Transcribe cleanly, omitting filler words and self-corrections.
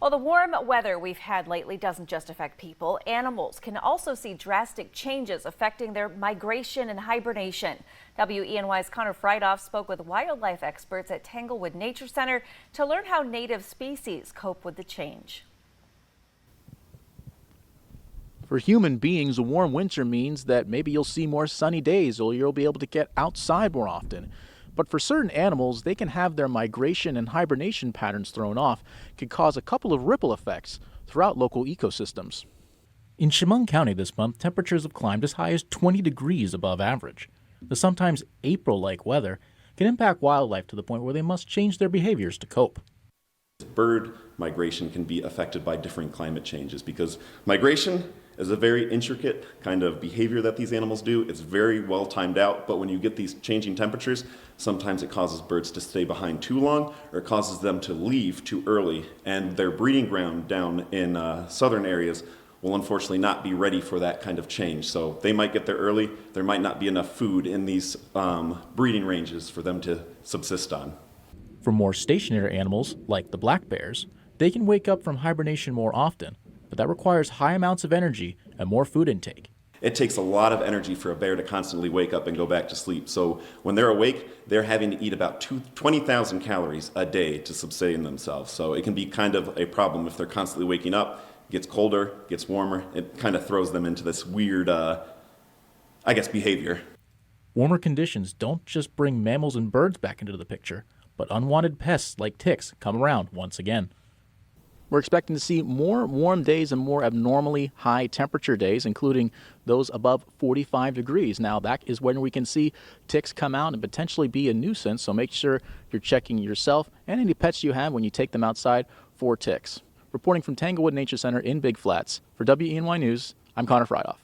Well, the warm weather we've had lately doesn't just affect people. Animals can also see drastic changes affecting their migration and hibernation. WENY's Connor Friedhoff spoke with wildlife experts at Tanglewood Nature Center to learn how native species cope with the change. For human beings, a warm winter means that maybe you'll see more sunny days or you'll be able to get outside more often. But for certain animals, they can have their migration and hibernation patterns thrown off, could cause a couple of ripple effects throughout local ecosystems. In Chemung County this month, temperatures have climbed as high as 20 degrees above average. The sometimes April-like weather can impact wildlife to the point where they must change their behaviors to cope. Bird migration can be affected by different climate changes because migration is a very intricate kind of behavior that these animals do. It's very well timed out, but when you get these changing temperatures, sometimes it causes birds to stay behind too long or it causes them to leave too early, and their breeding ground down in southern areas will unfortunately not be ready for that kind of change. So they might get there early. There might not be enough food in these breeding ranges for them to subsist on. For more stationary animals, like the black bears, they can wake up from hibernation more often, but that requires high amounts of energy and more food intake. It takes a lot of energy for a bear to constantly wake up and go back to sleep. So when they're awake, they're having to eat about 20,000 calories a day to sustain themselves. So it can be kind of a problem if they're constantly waking up, gets colder, gets warmer. It kind of throws them into this weird, behavior. Warmer conditions don't just bring mammals and birds back into the picture, but unwanted pests like ticks come around once again. We're expecting to see more warm days and more abnormally high temperature days, including those above 45 degrees. Now, that is when we can see ticks come out and potentially be a nuisance, so make sure you're checking yourself and any pets you have when you take them outside for ticks. Reporting from Tanglewood Nature Center in Big Flats, for WENY News, I'm Connor Friedhoff.